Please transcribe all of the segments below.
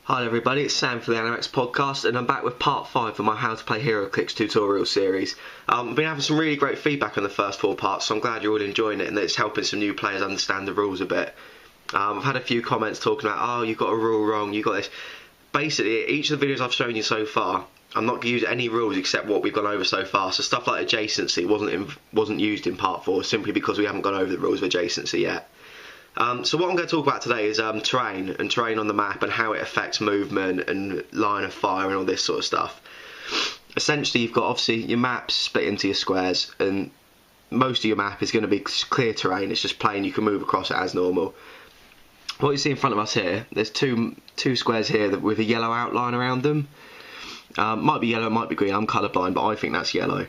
Hi everybody, it's Sam for the Anoraks podcast, and I'm back with part 5 of my How to Play Heroclix tutorial series. I've been having some really great feedback on the first 4 parts, so I'm glad you're all enjoying it and that it's helping some new players understand the rules a bit. I've had a few comments talking about, oh, you got a rule wrong, you got this. Basically, each of the videos I've shown you so far, I'm not going to use any rules except what we've gone over so far. So stuff like adjacency wasn't used in part 4 simply because we haven't gone over the rules of adjacency yet. So what I'm going to talk about today is terrain on the map and how it affects movement and line of fire and all this sort of stuff. Essentially, you've got obviously your maps split into your squares, and most of your map is going to be clear terrain. It's just plain, you can move across it as normal. What you see in front of us here, there's two squares here with a yellow outline around them. Might be yellow, might be green. I'm colourblind, but I think that's yellow.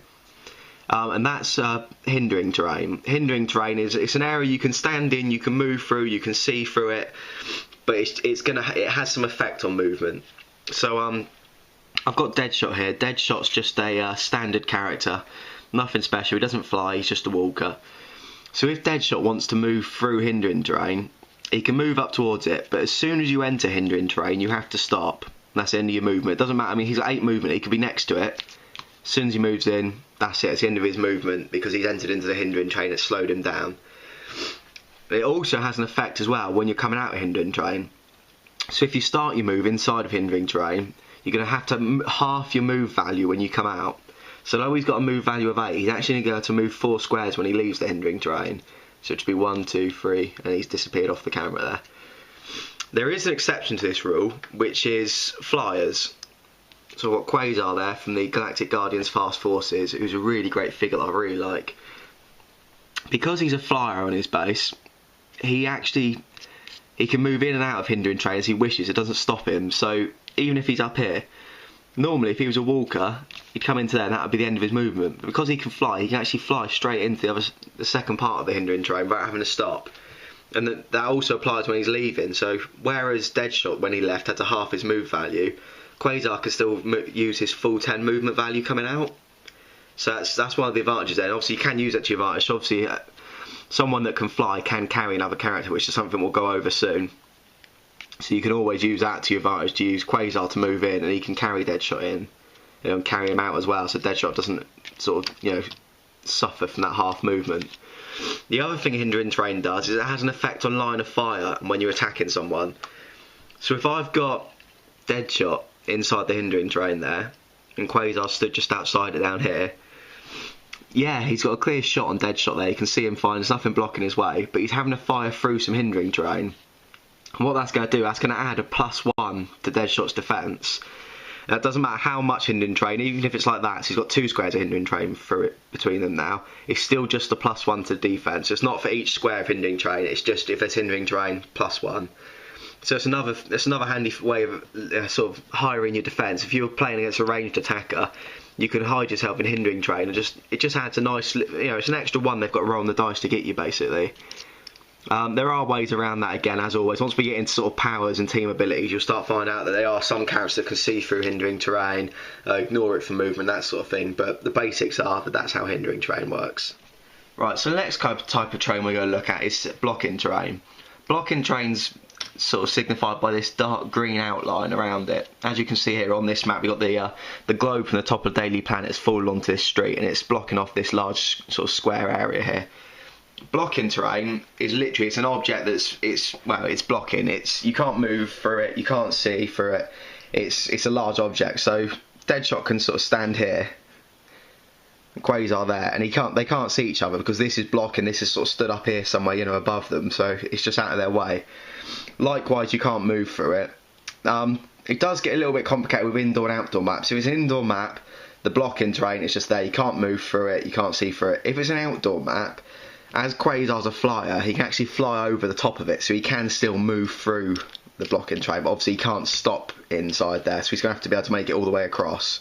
And that's hindering terrain. Hindering terrain it's an area you can stand in, you can move through, you can see through it, but it has some effect on movement. So I've got Deadshot here. Deadshot's just a standard character, nothing special. He doesn't fly, he's just a walker. So if Deadshot wants to move through hindering terrain, he can move up towards it, but as soon as you enter hindering terrain, you have to stop. That's the end of your movement. It doesn't matter. I mean, he's got 8 movement. He could be next to it. As soon as he moves in, that's it, it's the end of his movement because he's entered into the hindering terrain. It's slowed him down. But it also has an effect as well when you're coming out of hindering terrain. So if you start your move inside of hindering terrain, you're going to have to half your move value when you come out. So although he's got a move value of 8, he's actually going to move 4 squares when he leaves the hindering terrain. So it should be 1, 2, 3, and he's disappeared off the camera there. There is an exception to this rule, which is flyers. So I've got Quasar there from the Galactic Guardians Fast Forces, who's a really great figure that I really like. Because he's a flyer on his base, he can move in and out of hindering terrain as he wishes. It doesn't stop him. So even if he's up here, normally if he was a walker, he'd come into there and that would be the end of his movement. But because he can fly, he can actually fly straight into the second part of the hindering terrain without having to stop. And that also applies when he's leaving. So whereas Deadshot, when he left, had to half his move value, Quasar can still use his full 10 movement value coming out. So that's one of the advantages there. And obviously you can use that to your advantage. So obviously someone that can fly can carry another character, which is something we'll go over soon. So you can always use that to your advantage, to use Quasar to move in, and he can carry Deadshot in, and carry him out as well, so Deadshot doesn't sort of, suffer from that half movement. The other thing hindering terrain does is it has an effect on line of fire when you're attacking someone. So if I've got Deadshot inside the hindering terrain there, and Quasar stood just outside it down here, yeah, he's got a clear shot on Deadshot there. You can see him fine, there's nothing blocking his way, but he's having to fire through some hindering terrain. And what that's going to do, that's going to add a +1 to Deadshot's defence. Now, it doesn't matter how much hindering terrain, even if it's like that, so he's got 2 squares of hindering terrain through it between them now, it's still just a +1 to defence. So it's not for each square of hindering terrain, it's just if there's hindering terrain, +1. So it's another handy way of sort of hiring your defence. If you're playing against a ranged attacker, you can hide yourself in hindering terrain, and it just adds a nice, it's an extra 1 they've got to roll on the dice to get you, basically. There are ways around that, again, as always. Once we get into sort of powers and team abilities, you'll start finding out that there are some characters that can see through hindering terrain, ignore it for movement, that sort of thing, but the basics are that that's how hindering terrain works. Right, so the next type of terrain we're going to look at is blocking terrain. Blocking terrain's sort of signified by this dark green outline around it. As you can see here on this map, we've got the globe from the top of Daily Planet's fallen onto this street, and it's blocking off this large sort of square area here. Blocking terrain is literally, it's an object it's blocking. You can't move through it, you can't see through it. It's a large object. So Deadshot can sort of stand here, Quasar there, and they can't see each other because this is blocking. This is sort of stood up here somewhere, above them. So it's just out of their way. Likewise, you can't move through it. It does get a little bit complicated with indoor and outdoor maps. If it's an indoor map, the blocking terrain is just there. You can't move through it. You can't see through it. If it's an outdoor map, as Quasar's a flyer, he can actually fly over the top of it, so he can still move through the blocking terrain, but obviously he can't stop inside there, so he's going to have to be able to make it all the way across.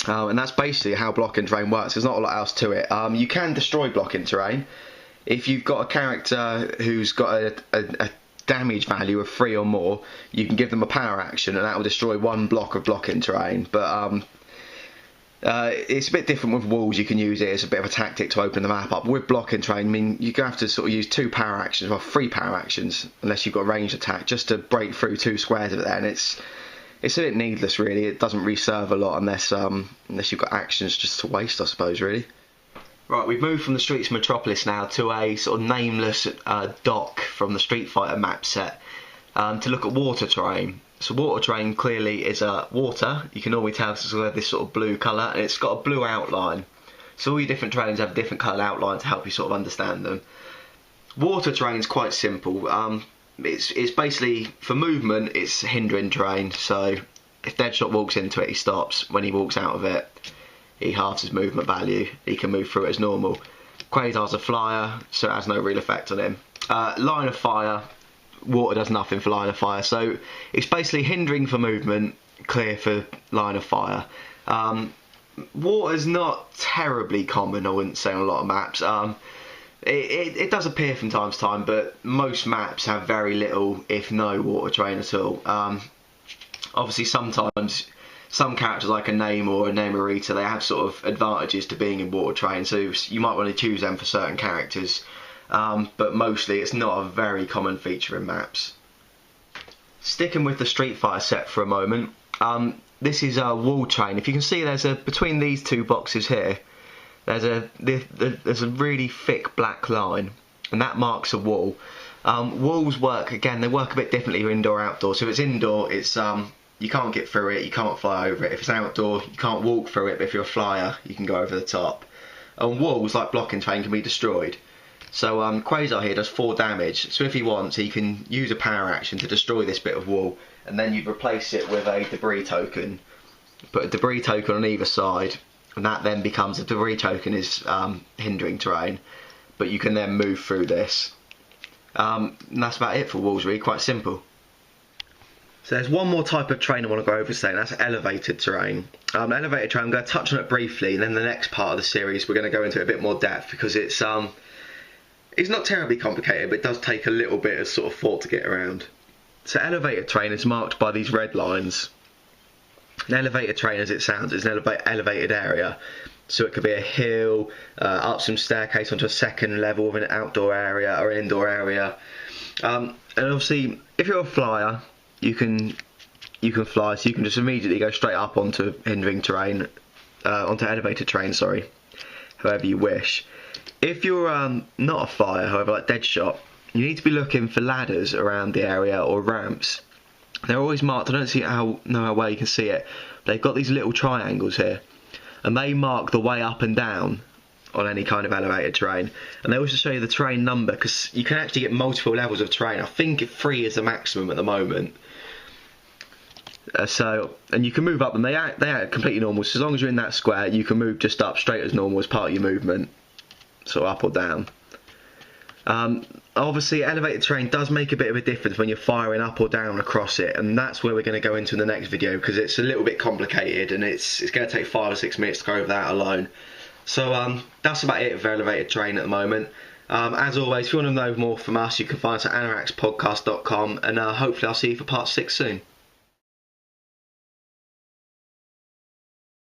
And that's basically how blocking terrain works. There's not a lot else to it. You can destroy blocking terrain. If you've got a character who's got a damage value of 3 or more, you can give them a power action, and that will destroy 1 block of blocking terrain. But It's a bit different with walls. You can use it as a bit of a tactic to open the map up. With blocking terrain, I mean, you're going to have to sort of use 2 power actions, well 3 power actions, unless you've got ranged attack, just to break through 2 squares of it there, and it's a bit needless really. It doesn't really serve a lot unless you've got actions just to waste, I suppose, really. Right, we've moved from the Streets of Metropolis now to a sort of nameless dock from the Street Fighter map set to look at water terrain. So water terrain clearly is water. You can normally tell it's got this sort of blue colour, and it's got a blue outline. So all your different terrains have a different coloured outline to help you sort of understand them. Water terrain is quite simple. It's basically, for movement, it's hindering terrain. So if Deadshot walks into it, he stops. When he walks out of it, he halves his movement value. He can move through it as normal. Quasar's a flyer, so it has no real effect on him. Line of fire. Water does nothing for line of fire, so it's basically hindering for movement, clear for line of fire. Water's not terribly common, I wouldn't say, on a lot of maps. It does appear from time to time, but most maps have very little, if no, water terrain at all. Obviously, sometimes some characters like a Name or a Namerita, they have sort of advantages to being in water terrain, so you might want to choose them for certain characters. But mostly it's not a very common feature in maps. Sticking with the Street Fighter set for a moment, this is a wall terrain. If you can see, there's between these 2 boxes here, there's a really thick black line, and that marks a wall. Walls work, again, they work a bit differently indoor outdoor. So if it's indoor, it's you can't get through it, you can't fly over it. If it's outdoor, you can't walk through it, but if you're a flyer, you can go over the top. And walls, like blocking terrain, can be destroyed. So Quasar here does 4 damage, so if he wants, he can use a power action to destroy this bit of wall, and then you replace it with a debris token. Put a debris token on either side, and that then becomes, a debris token is hindering terrain, but you can then move through this. And that's about it for walls, really, quite simple. So there's one more type of terrain I want to go over today, and that's elevated terrain. Elevated terrain, I'm going to touch on it briefly, and then the next part of the series we're going to go into it a bit more depth, because it's not terribly complicated, but it does take a little bit of sort of thought to get around. So elevated terrain is marked by these red lines. An elevated terrain, as it sounds, is an elevated area. So it could be a hill, up some staircase onto a second level of an outdoor area or an indoor area. And obviously, if you're a flyer, you can fly, so you can just immediately go straight up onto hindering terrain, onto elevated terrain, sorry, however you wish. If you're not a flyer, however, like Deadshot, you need to be looking for ladders around the area or ramps. They're always marked. I don't know how well you can see it. But they've got these little triangles here, and they mark the way up and down on any kind of elevated terrain. And they also show you the terrain number, because you can actually get multiple levels of terrain. I think 3 is the maximum at the moment. And you can move up them. They are completely normal. So as long as you're in that square, you can move just up straight as normal as part of your movement. So up or down. Obviously, elevated terrain does make a bit of a difference when you're firing up or down across it, and that's where we're going to go into in the next video, because it's a little bit complicated, and it's going to take 5 or 6 minutes to go over that alone. So that's about it for elevated terrain at the moment. As always, if you want to know more from us, you can find us at anorakspodcast.com, and hopefully I'll see you for part 6 soon.